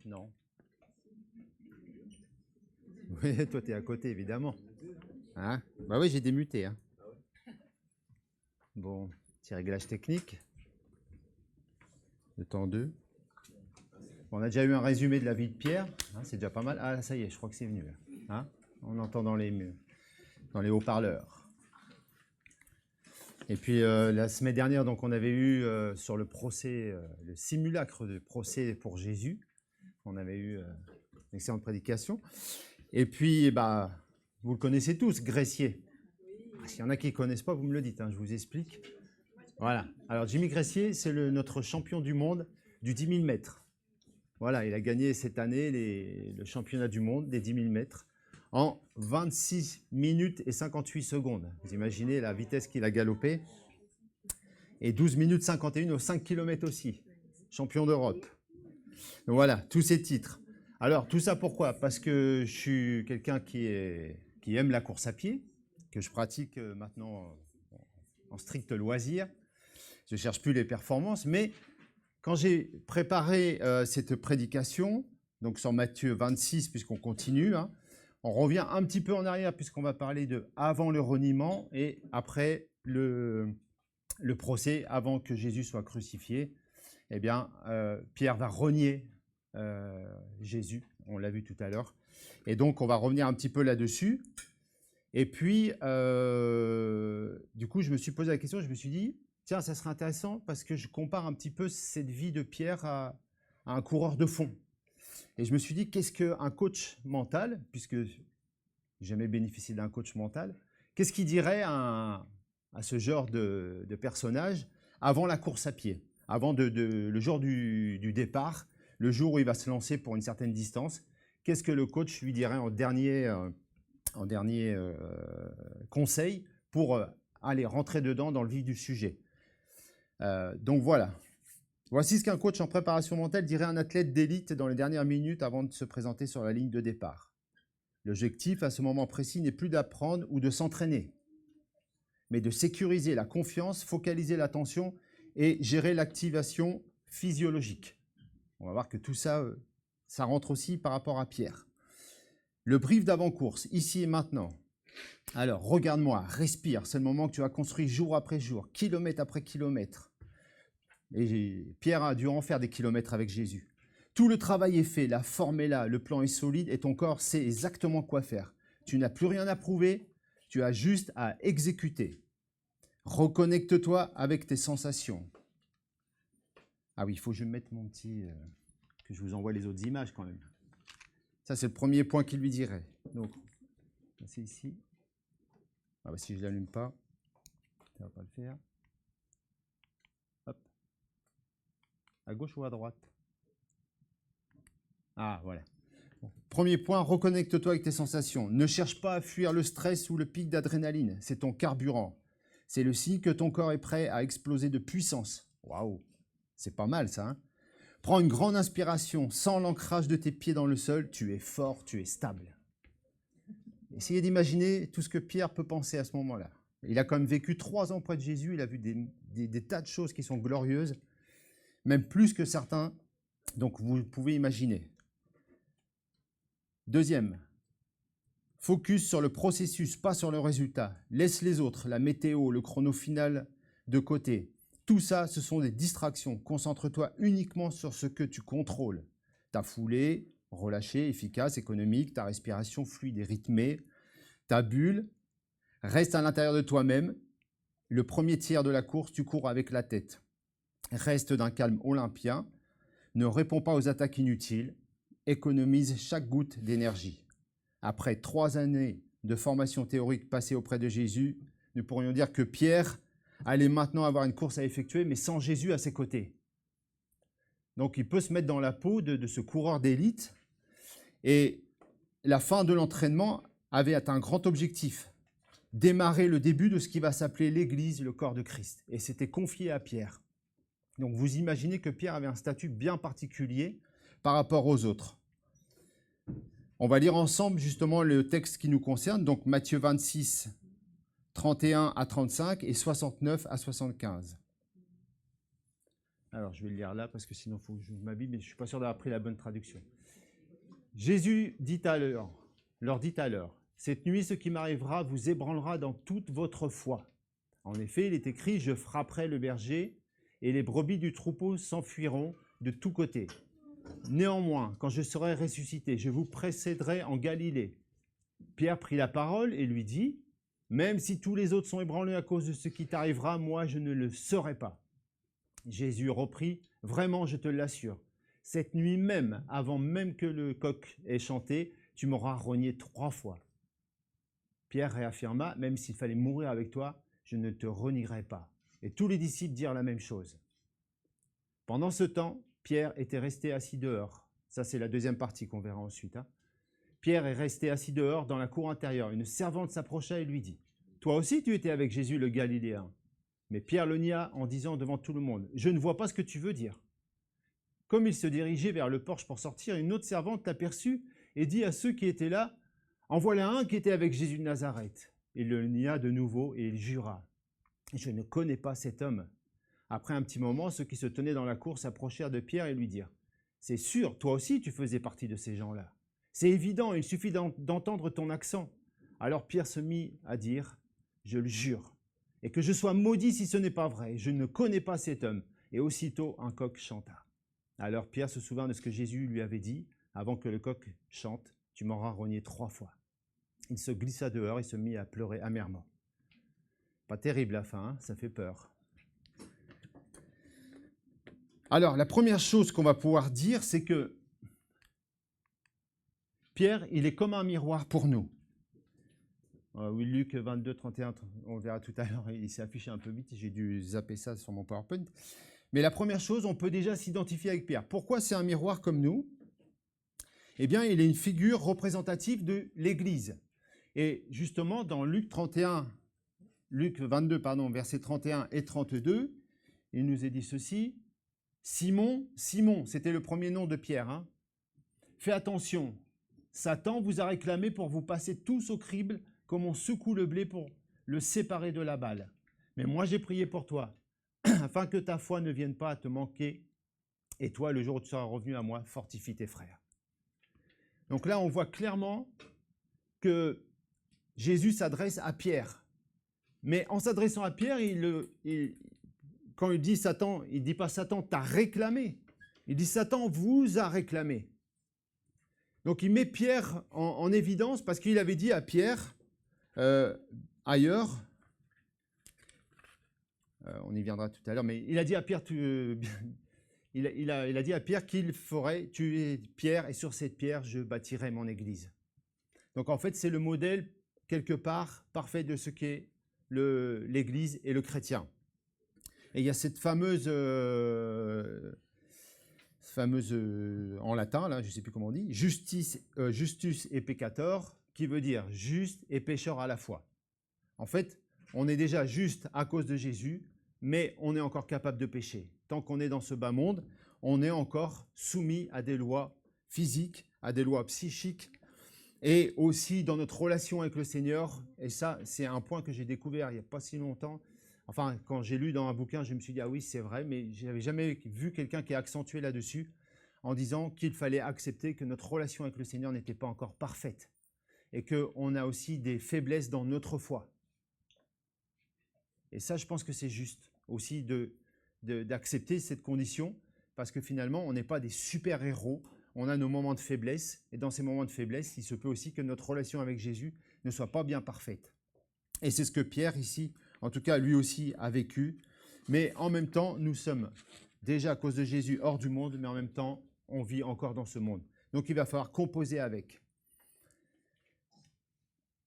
Non. Oui, toi, tu es à côté, évidemment. Hein? Bah oui, j'ai démuté. Hein. Bon, petit réglage technique. Le temps 2. On a déjà eu un résumé de la vie de Pierre. Hein, c'est déjà pas mal. Ah, ça y est, je crois que c'est venu. Là. Hein? On entend dans les haut-parleurs. Et puis, la semaine dernière, donc, on avait eu sur le procès, le simulacre de procès pour Jésus. On avait eu une excellente prédication. Et puis, bah, vous le connaissez tous, Gressier. S'il y en a qui ne connaissent pas, vous me le dites, hein, je vous explique. Voilà. Alors, Jimmy Gressier, c'est notre champion du monde du 10 000 mètres. Voilà, il a gagné cette année le championnat du monde des 10 000 mètres en 26 minutes et 58 secondes. Vous imaginez la vitesse qu'il a galopé. Et 12 minutes 51 aux 5 km aussi. Champion d'Europe. Donc voilà, tous ces titres. Alors, tout ça pourquoi? Parce que je suis quelqu'un qui aime la course à pied, que je pratique maintenant en strict loisir. Je ne cherche plus les performances, mais quand j'ai préparé cette prédication, donc sur Matthieu 26, puisqu'on continue, hein, on revient un petit peu en arrière, puisqu'on va parler de avant le reniement et après le procès, avant que Jésus soit crucifié. Eh bien, Pierre va renier Jésus, on l'a vu tout à l'heure. Et donc, on va revenir un petit peu là-dessus. Et puis, du coup, je me suis posé la question, je me suis dit, tiens, ça serait intéressant parce que je compare un petit peu cette vie de Pierre à un coureur de fond. Et je me suis dit, qu'est-ce qu'un coach mental, puisque j'ai jamais bénéficié d'un coach mental, qu'est-ce qu'il dirait à ce genre de personnage avant la course à pied, avant le jour du départ, le jour où il va se lancer pour une certaine distance? Qu'est-ce que le coach lui dirait en dernier conseil pour aller rentrer dedans dans le vif du sujet? Donc voilà. Voici ce qu'un coach en préparation mentale dirait à un athlète d'élite dans les dernières minutes avant de se présenter sur la ligne de départ. L'objectif à ce moment précis n'est plus d'apprendre ou de s'entraîner, mais de sécuriser la confiance, focaliser l'attention et gérer l'activation physiologique. On va voir que tout ça, ça rentre aussi par rapport à Pierre. Le brief d'avant-course, ici et maintenant. Alors, regarde-moi, respire, c'est le moment que tu as construit jour après jour, kilomètre après kilomètre. Et Pierre a dû en faire des kilomètres avec Jésus. Tout le travail est fait, la forme est là, le plan est solide et ton corps sait exactement quoi faire. Tu n'as plus rien à prouver, tu as juste à exécuter. Reconnecte-toi avec tes sensations. Ah oui, il faut que je mette mon petit... que je vous envoie les autres images quand même. Ça, c'est le premier point qu'il lui dirait. Donc, c'est ici. Ah bah, si je ne l'allume pas, ça ne va pas le faire. Hop. À gauche ou à droite? Ah, voilà. Bon. Premier point, reconnecte-toi avec tes sensations. Ne cherche pas à fuir le stress ou le pic d'adrénaline. C'est ton carburant. C'est le signe que ton corps est prêt à exploser de puissance. Waouh, c'est pas mal ça, hein? Prends une grande inspiration. Sans l'ancrage de tes pieds dans le sol, tu es fort, tu es stable. Essayez d'imaginer tout ce que Pierre peut penser à ce moment-là. Il a quand même vécu 3 ans près de Jésus, il a vu des tas de choses qui sont glorieuses, même plus que certains, donc vous pouvez imaginer. Deuxième, focus sur le processus, pas sur le résultat. Laisse les autres, la météo, le chrono final de côté. Tout ça, ce sont des distractions. Concentre-toi uniquement sur ce que tu contrôles. Ta foulée, relâchée, efficace, économique, ta respiration fluide et rythmée, ta bulle. Reste à l'intérieur de toi-même. Le premier tiers de la course, tu cours avec la tête. Reste d'un calme olympien. Ne réponds pas aux attaques inutiles. Économise chaque goutte d'énergie. Après 3 années de formation théorique passée auprès de Jésus, nous pourrions dire que Pierre allait maintenant avoir une course à effectuer, mais sans Jésus à ses côtés. Donc il peut se mettre dans la peau de ce coureur d'élite. Et la fin de l'entraînement avait un grand objectif, démarrer le début de ce qui va s'appeler l'Église, le corps de Christ. Et c'était confié à Pierre. Donc vous imaginez que Pierre avait un statut bien particulier par rapport aux autres. On va lire ensemble justement le texte qui nous concerne, donc Matthieu 26, 31 à 35 et 69 à 75. Alors, je vais le lire là parce que sinon, il faut que j'ouvre ma Bible, mais je ne suis pas sûr d'avoir pris la bonne traduction. Jésus leur dit alors, « Cette nuit, ce qui m'arrivera vous ébranlera dans toute votre foi. En effet, il est écrit, je frapperai le berger et les brebis du troupeau s'enfuiront de tous côtés. Néanmoins, quand je serai ressuscité, je vous précéderai en Galilée. » Pierre prit la parole et lui dit, « Même si tous les autres sont ébranlés à cause de ce qui t'arrivera, moi je ne le serai pas. » Jésus reprit, « Vraiment, je te l'assure, cette nuit même, avant même que le coq ait chanté, tu m'auras renié 3 fois. » Pierre réaffirma, « Même s'il fallait mourir avec toi, je ne te renierai pas. » Et tous les disciples dirent la même chose. Pendant ce temps, Pierre était resté assis dehors. Ça, c'est la deuxième partie qu'on verra ensuite. Pierre est resté assis dehors dans la cour intérieure. Une servante s'approcha et lui dit, « Toi aussi, tu étais avec Jésus le Galiléen. » Mais Pierre le nia en disant devant tout le monde, « Je ne vois pas ce que tu veux dire. » Comme il se dirigeait vers le porche pour sortir, une autre servante l'aperçut et dit à ceux qui étaient là, « En voilà un qui était avec Jésus de Nazareth. » Il le nia de nouveau et il jura, « Je ne connais pas cet homme. » Après un petit moment, ceux qui se tenaient dans la cour s'approchèrent de Pierre et lui dirent, « C'est sûr, toi aussi tu faisais partie de ces gens-là. C'est évident, il suffit d'entendre ton accent. » Alors Pierre se mit à dire, « Je le jure, et que je sois maudit si ce n'est pas vrai, je ne connais pas cet homme. » Et aussitôt un coq chanta. Alors Pierre se souvint de ce que Jésus lui avait dit, « Avant que le coq chante, tu m'auras renié 3 fois. » Il se glissa dehors et se mit à pleurer amèrement. Pas terrible la fin, ça fait peur. Alors, la première chose qu'on va pouvoir dire, c'est que Pierre, il est comme un miroir pour nous. Oui, Luc 22, 31, on le verra tout à l'heure, il s'est affiché un peu vite, j'ai dû zapper ça sur mon PowerPoint. Mais la première chose, on peut déjà s'identifier avec Pierre. Pourquoi c'est un miroir comme nous? Eh bien, il est une figure représentative de l'Église. Et justement, dans Luc 22, versets 31 et 32, il nous est dit ceci. Simon, c'était le premier nom de Pierre. Fais attention, Satan vous a réclamé pour vous passer tous au crible comme on secoue le blé pour le séparer de la balle. Mais moi j'ai prié pour toi, afin que ta foi ne vienne pas à te manquer, et toi, le jour où tu seras revenu à moi, fortifie tes frères. Donc là, on voit clairement que Jésus s'adresse à Pierre. Mais en s'adressant à Pierre, quand il dit Satan, il ne dit pas Satan t'a réclamé. Il dit Satan vous a réclamé. Donc il met Pierre en évidence parce qu'il avait dit à Pierre ailleurs, on y viendra tout à l'heure, mais il a dit à Pierre, il a dit à Pierre qu'il ferait tuer Pierre et sur cette pierre je bâtirai mon église. Donc en fait c'est le modèle quelque part parfait de ce qu'est l'église et le chrétien. Et il y a cette fameuse en latin, là, je ne sais plus comment on dit, justus et peccator, qui veut dire juste et pécheur à la fois. En fait, on est déjà juste à cause de Jésus, mais on est encore capable de pécher. Tant qu'on est dans ce bas monde, on est encore soumis à des lois physiques, à des lois psychiques, et aussi dans notre relation avec le Seigneur. Et ça, c'est un point que j'ai découvert il n'y a pas si longtemps. Enfin, quand j'ai lu dans un bouquin, je me suis dit, ah oui, c'est vrai, mais je n'avais jamais vu quelqu'un qui a accentué là-dessus en disant qu'il fallait accepter que notre relation avec le Seigneur n'était pas encore parfaite et qu'on a aussi des faiblesses dans notre foi. Et ça, je pense que c'est juste aussi d'accepter cette condition parce que finalement, on n'est pas des super-héros, on a nos moments de faiblesse et dans ces moments de faiblesse, il se peut aussi que notre relation avec Jésus ne soit pas bien parfaite. Et c'est ce que Pierre ici, en tout cas lui aussi, a vécu. Mais en même temps, nous sommes déjà à cause de Jésus hors du monde, mais en même temps, on vit encore dans ce monde. Donc il va falloir composer avec.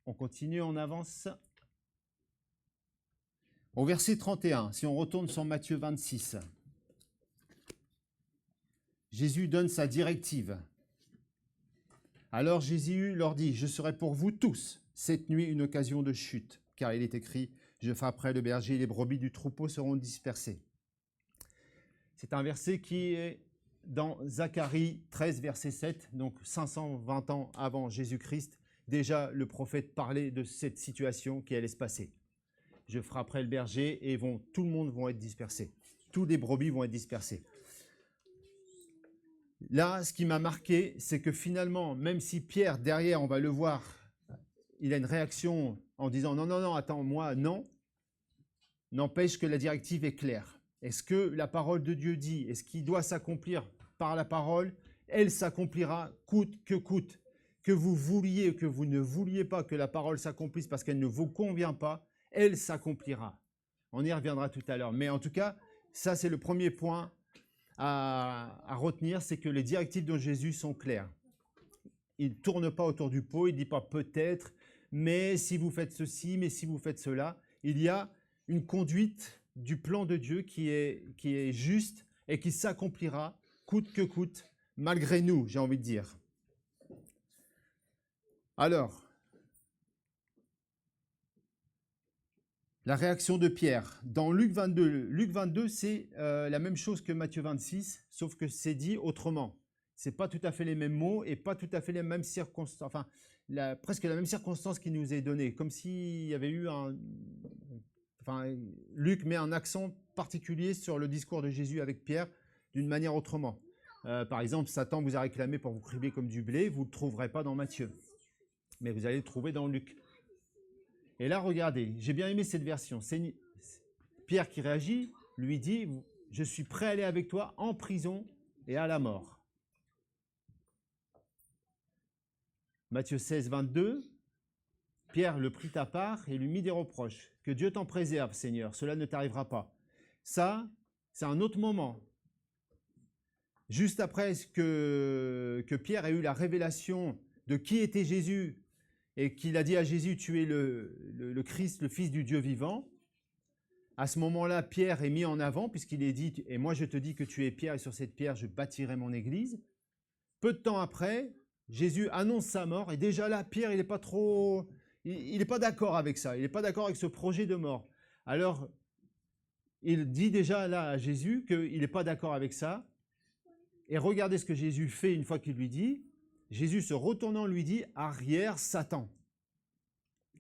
On continue, on avance. Au verset 31, si on retourne sur Matthieu 26, Jésus donne sa directive. Alors Jésus leur dit, « Je serai pour vous tous cette nuit une occasion de chute, car il est écrit, je frapperai le berger et les brebis du troupeau seront dispersées. » C'est un verset qui est dans Zacharie 13, verset 7, donc 520 ans avant Jésus-Christ. Déjà, le prophète parlait de cette situation qui allait se passer. Je frapperai le berger et tout le monde va être dispersé. tous les brebis vont être dispersés. Là, ce qui m'a marqué, c'est que finalement, même si Pierre, derrière, on va le voir, il a une réaction en disant « Non, non, non, attends, moi, non », n'empêche que la directive est claire. Est-ce que la parole de Dieu dit, est-ce qu'il doit s'accomplir par la parole? Elle s'accomplira coûte que coûte. Que vous vouliez ou que vous ne vouliez pas que la parole s'accomplisse parce qu'elle ne vous convient pas, elle s'accomplira. On y reviendra tout à l'heure. Mais en tout cas, ça c'est le premier point à retenir, c'est que les directives de Jésus sont claires. Il ne tourne pas autour du pot, il ne dit pas peut-être, mais si vous faites ceci, mais si vous faites cela. Il y a une conduite du plan de Dieu qui est juste et qui s'accomplira coûte que coûte, malgré nous, j'ai envie de dire. Alors, la réaction de Pierre. Dans Luc 22, c'est la même chose que Matthieu 26, sauf que c'est dit autrement. Ce n'est pas tout à fait les mêmes mots et pas tout à fait les mêmes circonstances, enfin, presque la même circonstance qui nous est donnée, comme s'il y avait eu Luc met un accent particulier sur le discours de Jésus avec Pierre d'une manière autrement. Par exemple, Satan vous a réclamé pour vous crier comme du blé, vous ne le trouverez pas dans Matthieu, mais vous allez le trouver dans Luc. Et là, regardez, j'ai bien aimé cette version. C'est Pierre qui réagit, lui dit « Je suis prêt à aller avec toi en prison et à la mort. » Matthieu 16, 22, Pierre le prit à part et lui mit des reproches. « Que Dieu t'en préserve, Seigneur, cela ne t'arrivera pas. » Ça, c'est un autre moment. Juste après que Pierre ait eu la révélation de qui était Jésus et qu'il a dit à Jésus, tu es le Christ, le Fils du Dieu vivant, à ce moment-là, Pierre est mis en avant puisqu'il est dit, et moi je te dis que tu es Pierre et sur cette pierre je bâtirai mon église. Peu de temps après, Jésus annonce sa mort et déjà là, Pierre, il n'est pas trop... Il n'est pas d'accord avec ça, il n'est pas d'accord avec ce projet de mort. Alors, il dit déjà là à Jésus qu'il n'est pas d'accord avec ça. Et regardez ce que Jésus fait une fois qu'il lui dit. Jésus se retournant lui dit « Arrière, Satan,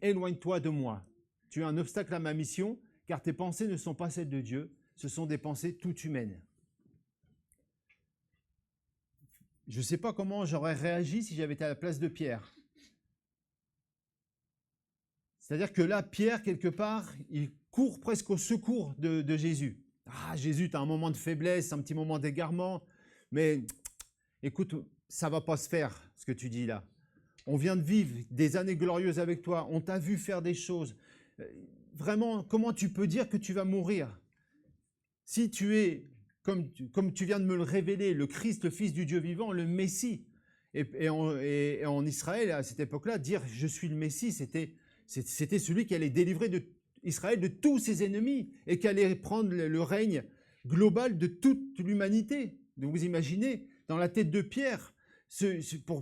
éloigne-toi de moi. Tu es un obstacle à ma mission, car tes pensées ne sont pas celles de Dieu, ce sont des pensées toutes humaines. » Je ne sais pas comment j'aurais réagi si j'avais été à la place de Pierre. C'est-à-dire que là, Pierre, quelque part, il court presque au secours de Jésus. « Ah, Jésus, tu as un moment de faiblesse, un petit moment d'égarement, mais écoute, ça ne va pas se faire, ce que tu dis là. On vient de vivre des années glorieuses avec toi, on t'a vu faire des choses. Vraiment, comment tu peux dire que tu vas mourir? Si tu es, comme tu viens de me le révéler, le Christ, le Fils du Dieu vivant, le Messie. Et en Israël, à cette époque-là, dire « je suis le Messie », c'était celui qui allait délivrer Israël de tous ses ennemis et qui allait prendre le règne global de toute l'humanité. Donc vous imaginez, dans la tête de Pierre,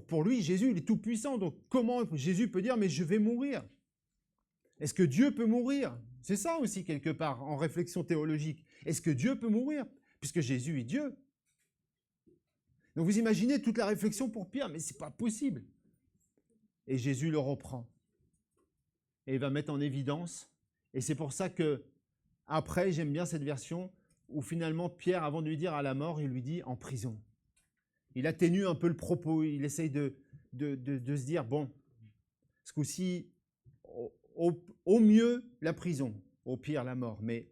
pour lui, Jésus, il est tout puissant. Donc comment Jésus peut dire « mais je vais mourir » ? Est-ce que Dieu peut mourir? C'est ça aussi quelque part, en réflexion théologique. Est-ce que Dieu peut mourir? Puisque Jésus est Dieu. Donc vous imaginez toute la réflexion pour Pierre, mais ce n'est pas possible. Et Jésus le reprend. Et il va mettre en évidence. Et c'est pour ça que, après, j'aime bien cette version, où finalement Pierre, avant de lui dire à la mort, il lui dit en prison. Il atténue un peu le propos, il essaye de se dire, bon, ce coup-ci, au mieux, la prison, au pire, la mort. Mais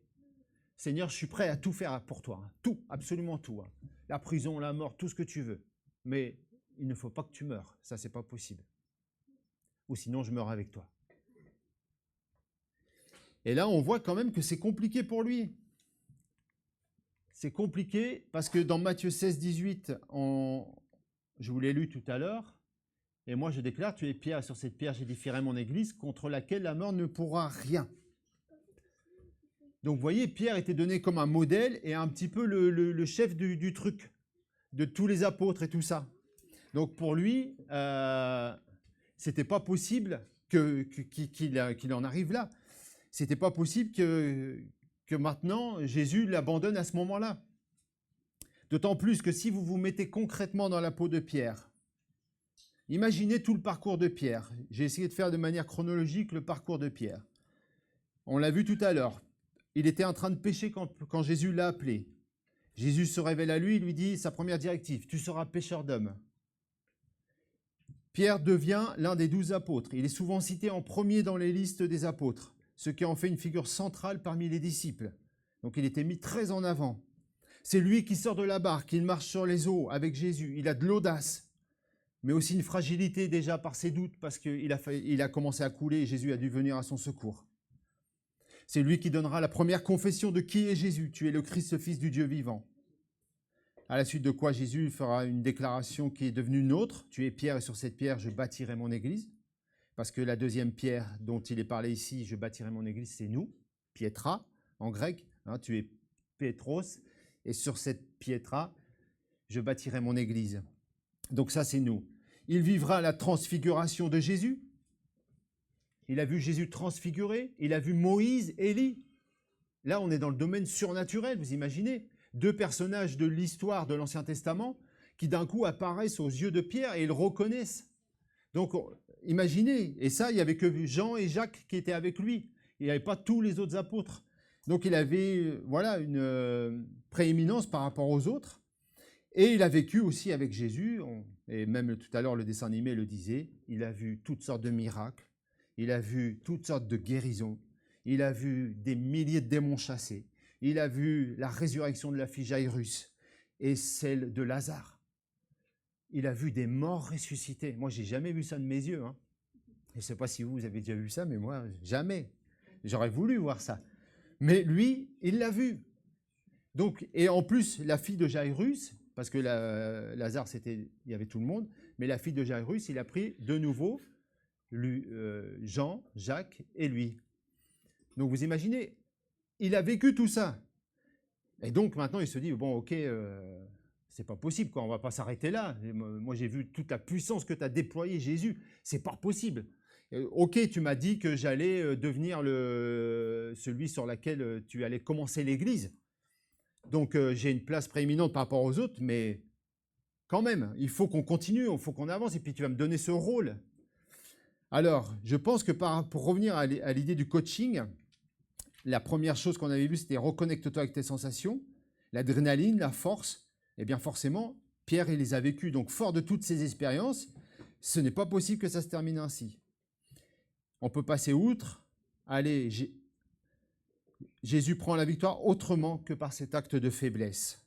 Seigneur, je suis prêt à tout faire pour toi, hein. Tout, absolument tout. Hein. La prison, la mort, tout ce que tu veux. Mais il ne faut pas que tu meurs, ça, c'est pas possible. Ou sinon, je meurs avec toi. Et là, on voit quand même que c'est compliqué pour lui. C'est compliqué parce que dans Matthieu 16, 18, je vous l'ai lu tout à l'heure, et moi je déclare, tu es Pierre, sur cette pierre j'édifierai mon église, contre laquelle la mort ne pourra rien. Donc vous voyez, Pierre était donné comme un modèle et un petit peu le chef du truc, de tous les apôtres et tout ça. Donc pour lui, c'était pas possible qu'il en arrive là. C'était pas possible que maintenant Jésus l'abandonne à ce moment-là. D'autant plus que si vous vous mettez concrètement dans la peau de Pierre, imaginez tout le parcours de Pierre. J'ai essayé de faire de manière chronologique le parcours de Pierre. On l'a vu tout à l'heure. il était en train de pécher quand Jésus l'a appelé. Jésus se révèle à lui, il lui dit sa première directive, tu seras pêcheur d'hommes. Pierre devient l'un des 12 apôtres. Il est souvent cité en premier dans les listes des apôtres, ce qui en fait une figure centrale parmi les disciples. Donc il était mis très en avant. C'est lui qui sort de la barque, il marche sur les eaux avec Jésus. Il a de l'audace, mais aussi une fragilité déjà par ses doutes, parce qu'il a commencé à couler et Jésus a dû venir à son secours. C'est lui qui donnera la première confession de qui est Jésus. Tu es le Christ, le Fils du Dieu vivant. À la suite de quoi Jésus fera une déclaration qui est devenue nôtre. Tu es Pierre et sur cette pierre, je bâtirai mon église. Parce que la deuxième pierre dont il est parlé ici, je bâtirai mon église, c'est nous. Pietra, en grec. Tu es Pétros. Et sur cette Pietra, je bâtirai mon église. Donc ça, c'est nous. Il vivra la transfiguration de Jésus. Il a vu Jésus transfiguré. Il a vu Moïse, Élie. Là, on est dans le domaine surnaturel, vous imaginez ? 2 personnages de l'histoire de l'Ancien Testament qui d'un coup apparaissent aux yeux de Pierre et ils le reconnaissent. Donc, imaginez. Et ça, il n'y avait que Jean et Jacques qui étaient avec lui. Il n'y avait pas tous les autres apôtres. Donc, il avait une prééminence par rapport aux autres. Et il a vécu aussi avec Jésus. Et même tout à l'heure, le dessin animé le disait. Il a vu toutes sortes de miracles. Il a vu toutes sortes de guérisons. Il a vu des milliers de démons chassés. Il a vu la résurrection de la fille Jairus et celle de Lazare. Il a vu des morts ressuscités. Moi, je n'ai jamais vu ça de mes yeux. Je ne sais pas si vous avez déjà vu ça, mais moi, jamais. J'aurais voulu voir ça. Mais lui, il l'a vu. Donc, et en plus, la fille de Jairus, parce que Lazare, il y avait tout le monde, mais la fille de Jairus, il a pris de nouveau Jean, Jacques et lui. Donc vous imaginez, il a vécu tout ça. Et donc maintenant il se dit, bon ok, c'est pas possible, quoi. On va pas s'arrêter là. Moi j'ai vu toute la puissance que tu as déployée, Jésus, c'est pas possible. Ok, tu m'as dit que j'allais devenir celui sur lequel tu allais commencer l'église. Donc j'ai une place prééminente par rapport aux autres, mais quand même, il faut qu'on continue, il faut qu'on avance, et puis tu vas me donner ce rôle. Alors, je pense que pour revenir à l'idée du coaching, la première chose qu'on avait vue, c'était reconnecte-toi avec tes sensations, l'adrénaline, la force. Eh bien forcément, Pierre, il les a vécues. Donc, fort de toutes ces expériences, ce n'est pas possible que ça se termine ainsi. On peut passer outre. Allez, Jésus prend la victoire autrement que par cet acte de faiblesse.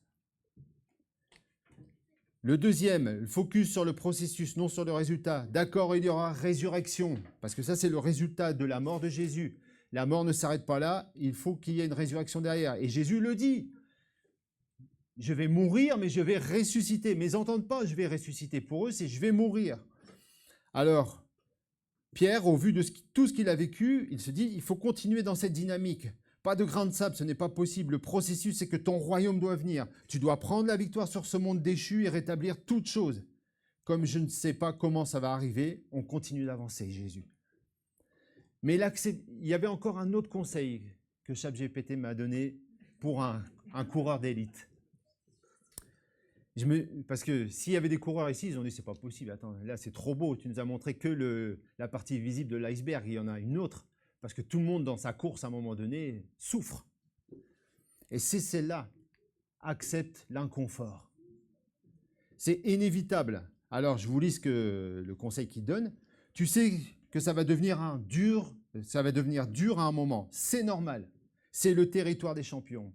Le deuxième, le focus sur le processus, non sur le résultat. D'accord, il y aura résurrection, parce que ça, c'est le résultat de la mort de Jésus. La mort ne s'arrête pas là, il faut qu'il y ait une résurrection derrière. Et Jésus le dit. Je vais mourir, mais je vais ressusciter. Mais ils n'entendent pas, je vais ressusciter. Pour eux, c'est je vais mourir. Alors, Pierre, au vu de tout ce qu'il a vécu, il se dit, il faut continuer dans cette dynamique. Pas de grain de sable, ce n'est pas possible. Le processus, c'est que ton royaume doit venir. Tu dois prendre la victoire sur ce monde déchu et rétablir toutes choses. Comme je ne sais pas comment ça va arriver, on continue d'avancer, Jésus. Mais là, il y avait encore un autre conseil que ChatGPT m'a donné pour un coureur d'élite. Parce que s'il y avait des coureurs ici, ils ont dit, c'est pas possible, attends, là c'est trop beau, tu nous as montré que la partie visible de l'iceberg, il y en a une autre. Parce que tout le monde dans sa course, à un moment donné, souffre. Et c'est celle-là, accepte l'inconfort. C'est inévitable. Alors, je vous lis le conseil qu'il donne. Tu sais que ça va devenir dur à un moment. C'est normal. C'est le territoire des champions.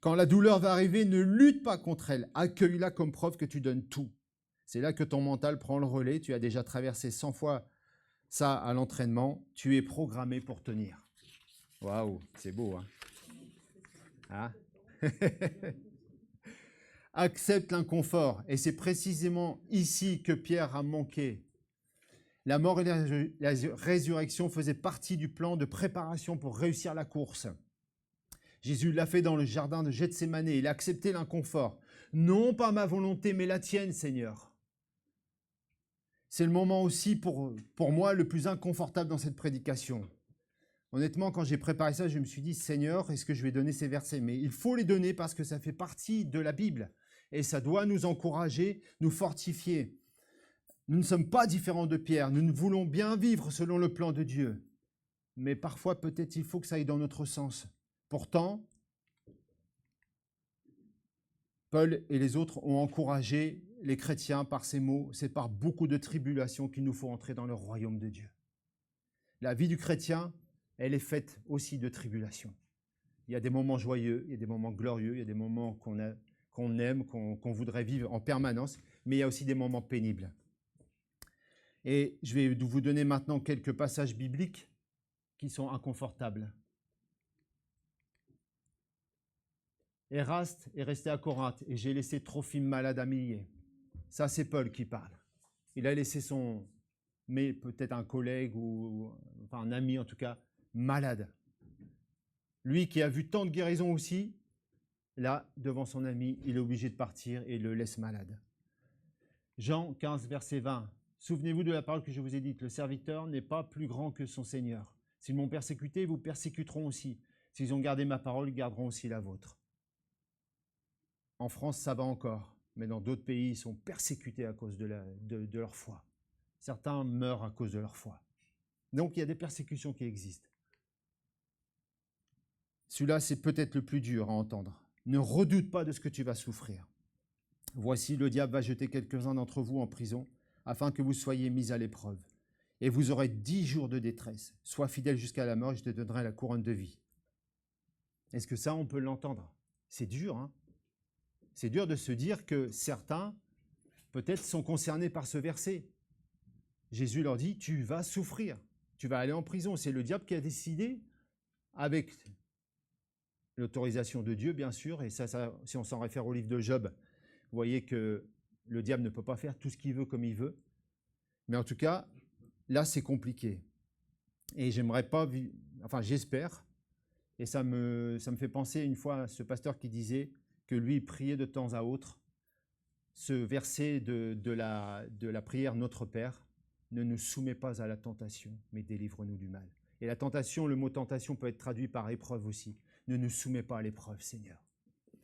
Quand la douleur va arriver, ne lutte pas contre elle. Accueille-la comme preuve que tu donnes tout. C'est là que ton mental prend le relais. Tu as déjà traversé 100 fois ça à l'entraînement, tu es programmé pour tenir. Waouh, c'est beau, hein, Accepte l'inconfort, et c'est précisément ici que Pierre a manqué. La mort et la résurrection faisaient partie du plan de préparation pour réussir la course. Jésus l'a fait dans le jardin de Gethsémane, il a accepté l'inconfort. Non pas ma volonté, mais la tienne, Seigneur. C'est le moment aussi pour moi le plus inconfortable dans cette prédication. Honnêtement, quand j'ai préparé ça, je me suis dit, Seigneur, est-ce que je vais donner ces versets? Mais il faut les donner parce que ça fait partie de la Bible. Et ça doit nous encourager, nous fortifier. Nous ne sommes pas différents de Pierre. Nous voulons bien vivre selon le plan de Dieu. Mais parfois, peut-être, il faut que ça aille dans notre sens. Pourtant, Paul et les autres ont encouragé les chrétiens par ces mots. C'est par beaucoup de tribulations qu'il nous faut entrer dans le royaume de Dieu. La vie du chrétien, elle est faite aussi de tribulations. Il y a des moments joyeux, il y a des moments glorieux, il y a des moments qu'on aime, qu'on voudrait vivre en permanence, mais il y a aussi des moments pénibles. Et je vais vous donner maintenant quelques passages bibliques qui sont inconfortables. Éraste est resté à Corinthe et j'ai laissé Trophime malade à Milet. Ça, c'est Paul qui parle. Il a laissé mais peut-être un collègue ou enfin un ami en tout cas, malade. Lui qui a vu tant de guérisons aussi, là, devant son ami, il est obligé de partir et il le laisse malade. Jean 15, verset 20. Souvenez-vous de la parole que je vous ai dite, le serviteur n'est pas plus grand que son Seigneur. S'ils m'ont persécuté, ils vous persécuteront aussi. S'ils ont gardé ma parole, ils garderont aussi la vôtre. En France, ça va encore, mais dans d'autres pays, ils sont persécutés à cause de leur foi. Certains meurent à cause de leur foi. Donc, il y a des persécutions qui existent. Celui-là, c'est peut-être le plus dur à entendre. Ne redoute pas de ce que tu vas souffrir. Voici, le diable va jeter quelques-uns d'entre vous en prison, afin que vous soyez mis à l'épreuve. Et vous aurez 10 jours de détresse. Sois fidèle jusqu'à la mort, et je te donnerai la couronne de vie. Est-ce que ça, on peut l'entendre? C'est dur, hein? C'est dur de se dire que certains, peut-être, sont concernés par ce verset. Jésus leur dit, tu vas souffrir, tu vas aller en prison. C'est le diable qui a décidé, avec l'autorisation de Dieu, bien sûr, et ça, si on s'en réfère au livre de Job, vous voyez que le diable ne peut pas faire tout ce qu'il veut comme il veut. Mais en tout cas, là, c'est compliqué. Et j'espère, et ça me fait penser une fois à ce pasteur qui disait que lui, il priait de temps à autre ce verset de la prière Notre Père, ne nous soumets pas à la tentation, mais délivre-nous du mal. Et la tentation, le mot tentation peut être traduit par épreuve aussi. Ne nous soumets pas à l'épreuve, Seigneur.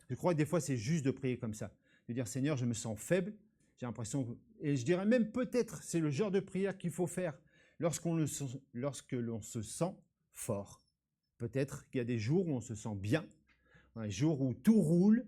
Je crois que des fois, c'est juste de prier comme ça. De dire, Seigneur, je me sens faible. J'ai l'impression et je dirais même peut-être, c'est le genre de prière qu'il faut faire lorsque l'on se sent fort. Peut-être qu'il y a des jours où on se sent bien, des jours où tout roule.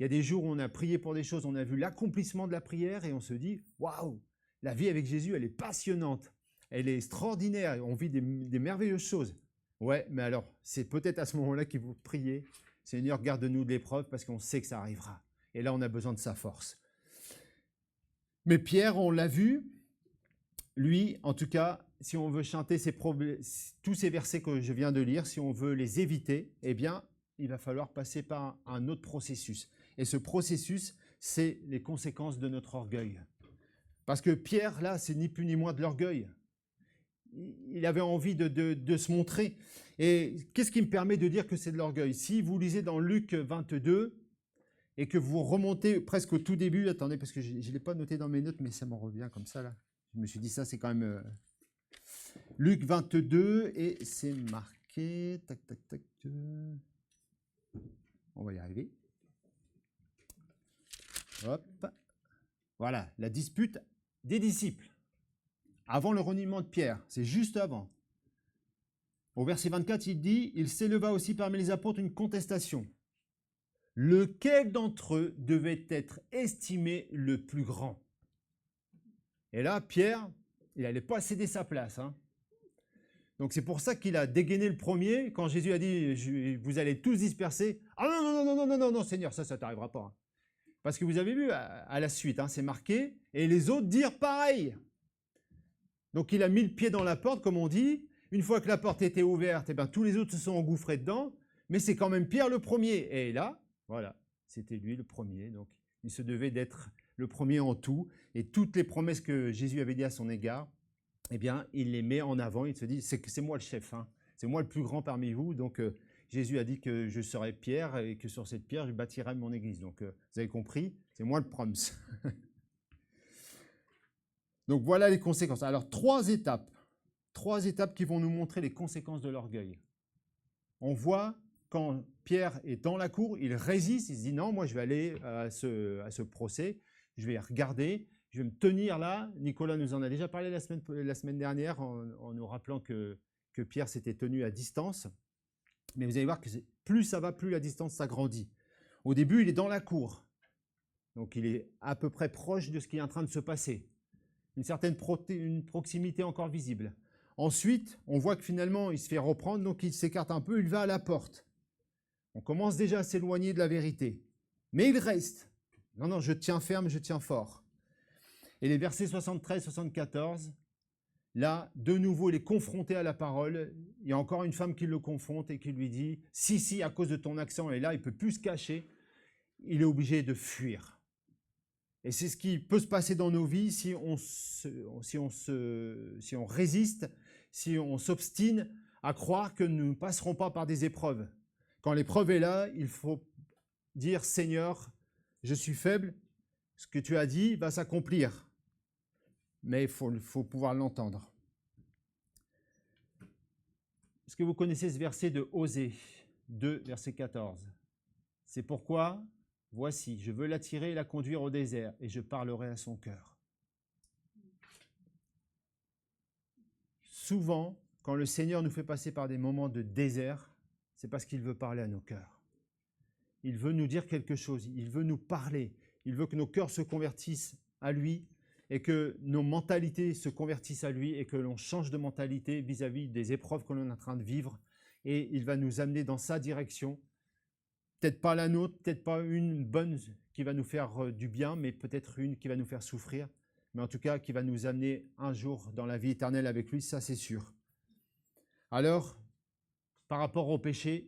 Il y a des jours où on a prié pour des choses, on a vu l'accomplissement de la prière et on se dit, waouh, la vie avec Jésus, elle est passionnante, elle est extraordinaire, on vit des merveilleuses choses. Ouais, mais alors, c'est peut-être à ce moment-là qu'il faut prier, Seigneur, garde-nous de l'épreuve parce qu'on sait que ça arrivera. Et là, on a besoin de sa force. Mais Pierre, on l'a vu, lui, en tout cas, si on veut chanter tous ces versets que je viens de lire, si on veut les éviter, eh bien, il va falloir passer par un autre processus. Et ce processus, c'est les conséquences de notre orgueil. Parce que Pierre, là, c'est ni plus ni moins de l'orgueil. Il avait envie de se montrer. Et qu'est-ce qui me permet de dire que c'est de l'orgueil? Si vous lisez dans Luc 22 et que vous remontez presque au tout début, attendez, parce que je ne l'ai pas noté dans mes notes, mais ça m'en revient comme ça, là. Je me suis dit, ça, c'est quand même... Luc 22, et c'est marqué... Tac, tac, tac. On va y arriver. Hop. Voilà, la dispute des disciples. Avant le reniement de Pierre, c'est juste avant. Au verset 24, il dit, « Il s'éleva aussi parmi les apôtres une contestation. Lequel d'entre eux devait être estimé le plus grand ?» Et là, Pierre, il n'allait pas céder sa place. Hein. Donc c'est pour ça qu'il a dégainé le premier, quand Jésus a dit, vous allez tous disperser. « Ah non, Seigneur, ça ne t'arrivera pas. Hein. » Parce que vous avez vu à la suite, hein, c'est marqué, et les autres dirent pareil. Donc il a mis le pied dans la porte, comme on dit. Une fois que la porte était ouverte, eh bien, tous les autres se sont engouffrés dedans, mais c'est quand même Pierre le premier. Et là, voilà, c'était lui le premier. Donc il se devait d'être le premier en tout. Et toutes les promesses que Jésus avait dit à son égard, eh bien, il les met en avant. Il se dit, c'est moi le chef, hein. C'est moi le plus grand parmi vous. Donc Jésus a dit que je serai Pierre et que sur cette pierre, je bâtirai mon église. Donc vous avez compris, c'est moi le proms. Donc voilà les conséquences. Alors trois étapes qui vont nous montrer les conséquences de l'orgueil. On voit quand Pierre est dans la cour, il résiste, il se dit non, moi je vais aller à ce procès, je vais regarder, je vais me tenir là. Nicolas nous en a déjà parlé la semaine dernière en nous rappelant que Pierre s'était tenu à distance. Mais vous allez voir que plus ça va, plus la distance s'agrandit. Au début, il est dans la cour. Donc il est à peu près proche de ce qui est en train de se passer. Une certaine une proximité encore visible. Ensuite, on voit que finalement, il se fait reprendre, donc il s'écarte un peu, il va à la porte. On commence déjà à s'éloigner de la vérité. Mais il reste. Non, non, je tiens ferme, je tiens fort. Et les versets 73-74, là, de nouveau, il est confronté à la parole. Il y a encore une femme qui le confronte et qui lui dit « Si, à cause de ton accent, et là, il ne peut plus se cacher. » Il est obligé de fuir. Et c'est ce qui peut se passer dans nos vies si on résiste, si on s'obstine à croire que nous ne passerons pas par des épreuves. Quand l'épreuve est là, il faut dire « Seigneur, je suis faible, ce que tu as dit va s'accomplir. » Mais il faut pouvoir l'entendre. Est-ce que vous connaissez ce verset de Osée 2, verset 14 ? C'est pourquoi, voici, je veux l'attirer et la conduire au désert, et je parlerai à son cœur. Souvent, quand le Seigneur nous fait passer par des moments de désert, c'est parce qu'il veut parler à nos cœurs. Il veut nous dire quelque chose, il veut nous parler, il veut que nos cœurs se convertissent à lui, et que nos mentalités se convertissent à lui, et que l'on change de mentalité vis-à-vis des épreuves que l'on est en train de vivre, et il va nous amener dans sa direction. Peut-être pas la nôtre, peut-être pas une bonne qui va nous faire du bien, mais peut-être une qui va nous faire souffrir, mais en tout cas qui va nous amener un jour dans la vie éternelle avec lui, ça c'est sûr. Alors, par rapport au péché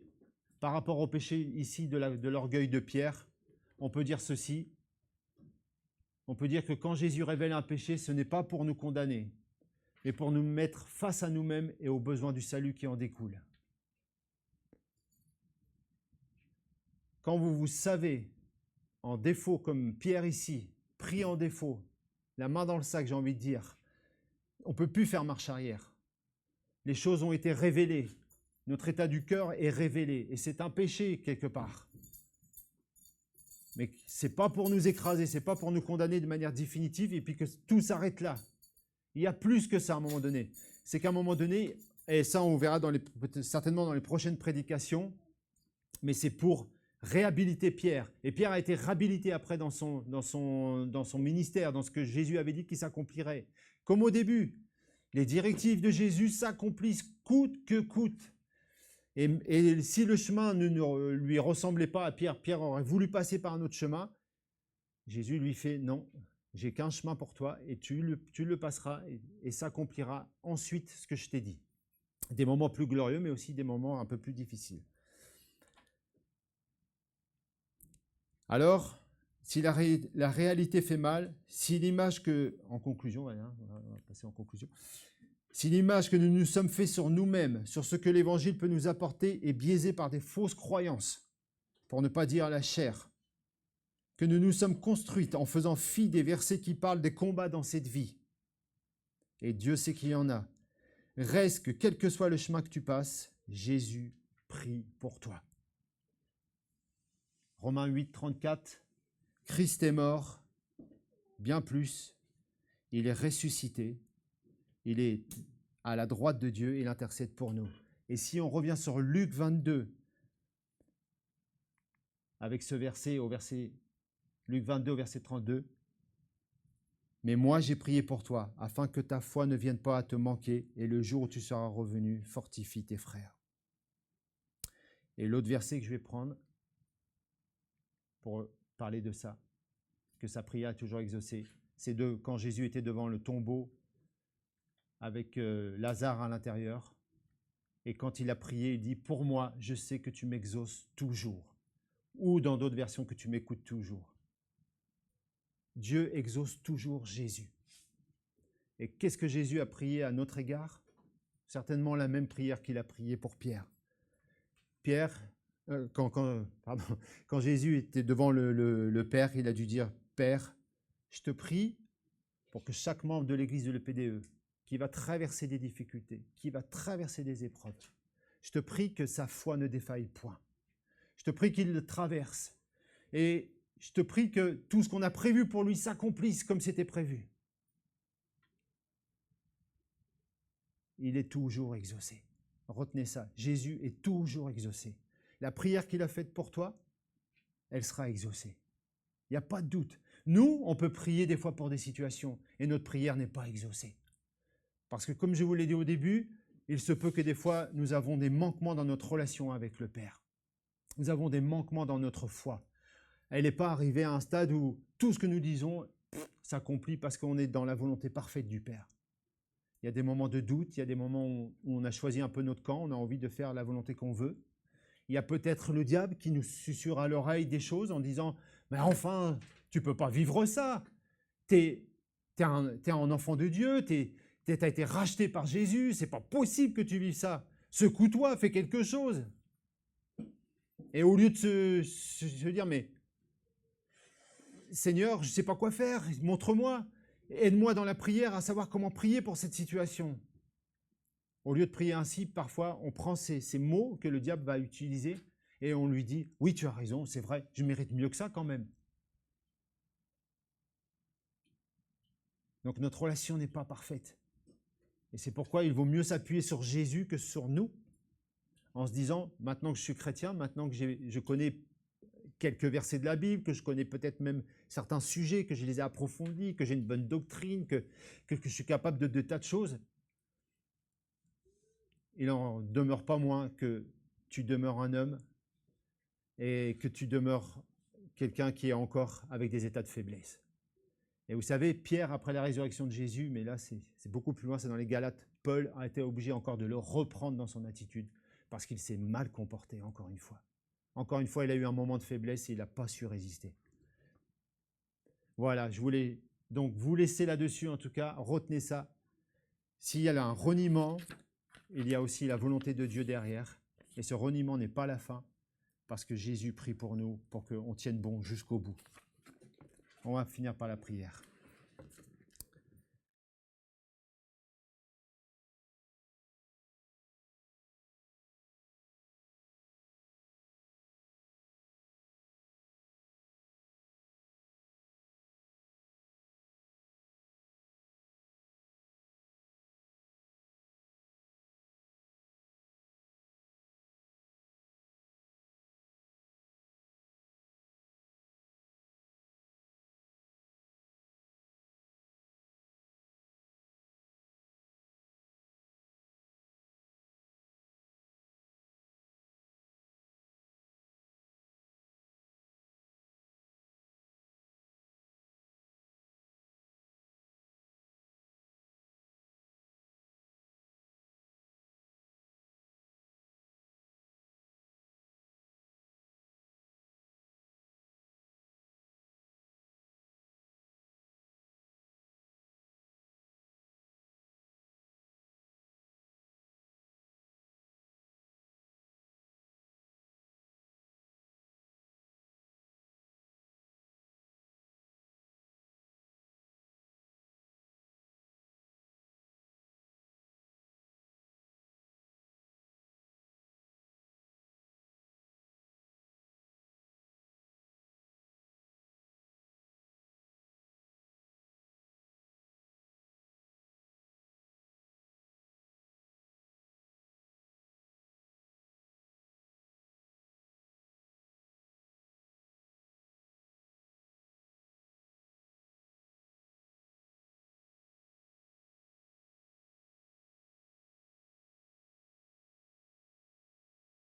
ici de l'orgueil de Pierre, on peut dire ceci. On peut dire que quand Jésus révèle un péché, ce n'est pas pour nous condamner, mais pour nous mettre face à nous-mêmes et aux besoins du salut qui en découlent. Quand vous savez, en défaut, comme Pierre ici, pris en défaut, la main dans le sac, j'ai envie de dire, on ne peut plus faire marche arrière. Les choses ont été révélées. Notre état du cœur est révélé. Et c'est un péché quelque part. Mais ce n'est pas pour nous écraser, ce n'est pas pour nous condamner de manière définitive et puis que tout s'arrête là. Il y a plus que ça à un moment donné. C'est qu'à un moment donné, et ça on verra certainement dans les prochaines prédications, mais c'est pour réhabiliter Pierre. Et Pierre a été réhabilité après dans son ministère, dans ce que Jésus avait dit qu'il s'accomplirait. Comme au début, les directives de Jésus s'accomplissent coûte que coûte. Et si le chemin ne lui ressemblait pas à Pierre, Pierre aurait voulu passer par un autre chemin, Jésus lui fait « Non, j'ai qu'un chemin pour toi et tu le passeras et s'accomplira ensuite ce que je t'ai dit. » Des moments plus glorieux, mais aussi des moments un peu plus difficiles. Alors, si la réalité fait mal, si l'image que... En conclusion, on va passer en conclusion. Si l'image que nous nous sommes faits sur nous-mêmes, sur ce que l'Évangile peut nous apporter, est biaisée par des fausses croyances, pour ne pas dire la chair, que nous nous sommes construites en faisant fi des versets qui parlent des combats dans cette vie, et Dieu sait qu'il y en a, reste que quel que soit le chemin que tu passes, Jésus prie pour toi. Romains 8, 34, Christ est mort, bien plus, il est ressuscité, il est à la droite de Dieu et il intercède pour nous. Et si on revient sur Luc 22, avec ce verset, Luc 22 au verset 32, « Mais moi j'ai prié pour toi, afin que ta foi ne vienne pas à te manquer, et le jour où tu seras revenu, fortifie tes frères. » Et l'autre verset que je vais prendre, pour parler de ça, que sa prière est toujours exaucée, c'est quand Jésus était devant le tombeau avec Lazare à l'intérieur, et quand il a prié, il dit « Pour moi, je sais que tu m'exauces toujours », ou dans d'autres versions, que tu m'écoutes toujours. Dieu exauce toujours Jésus. Et qu'est-ce que Jésus a prié à notre égard? Certainement la même prière qu'il a priée pour Pierre. Quand Jésus était devant le Père, il a dû dire « Père, je te prie pour que chaque membre de l'église de l'EPDE qui va traverser des difficultés, qui va traverser des épreuves, je te prie que sa foi ne défaille point. Je te prie qu'il le traverse. Et je te prie que tout ce qu'on a prévu pour lui s'accomplisse comme c'était prévu. » Il est toujours exaucé. Retenez ça, Jésus est toujours exaucé. La prière qu'il a faite pour toi, elle sera exaucée. Il n'y a pas de doute. Nous, on peut prier des fois pour des situations et notre prière n'est pas exaucée. Parce que comme je vous l'ai dit au début, il se peut que des fois, nous avons des manquements dans notre relation avec le Père. Nous avons des manquements dans notre foi. Elle n'est pas arrivée à un stade où tout ce que nous disons s'accomplit parce qu'on est dans la volonté parfaite du Père. Il y a des moments de doute, il y a des moments où on a choisi un peu notre camp, on a envie de faire la volonté qu'on veut. Il y a peut-être le diable qui nous susurre à l'oreille des choses en disant « Mais enfin, tu ne peux pas vivre ça. T'es un enfant de Dieu, t'as été racheté par Jésus, c'est pas possible que tu vives ça. Secoue-toi, fais quelque chose. » Et au lieu de se dire « Mais Seigneur, je ne sais pas quoi faire, montre-moi, aide-moi dans la prière à savoir comment prier pour cette situation. » Au lieu de prier ainsi, parfois, on prend ces mots que le diable va utiliser et on lui dit « Oui, tu as raison, c'est vrai, je mérite mieux que ça quand même. » Donc notre relation n'est pas parfaite. Et c'est pourquoi il vaut mieux s'appuyer sur Jésus que sur nous, en se disant « Maintenant que je suis chrétien, maintenant que je connais quelques versets de la Bible, que je connais peut-être même certains sujets, que je les ai approfondis, que j'ai une bonne doctrine, que je suis capable de tas de choses, il n'en demeure pas moins que tu demeures un homme et que tu demeures quelqu'un qui est encore avec des états de faiblesse. » Et vous savez, Pierre, après la résurrection de Jésus, mais là c'est beaucoup plus loin, c'est dans les Galates, Paul a été obligé encore de le reprendre dans son attitude parce qu'il s'est mal comporté, encore une fois. Encore une fois, il a eu un moment de faiblesse et il n'a pas su résister. Voilà, je voulais donc vous laisser là-dessus, en tout cas, retenez ça. S'il y a un reniement, il y a aussi la volonté de Dieu derrière. Et ce reniement n'est pas la fin, parce que Jésus prie pour nous, pour qu'on tienne bon jusqu'au bout. On va finir par la prière.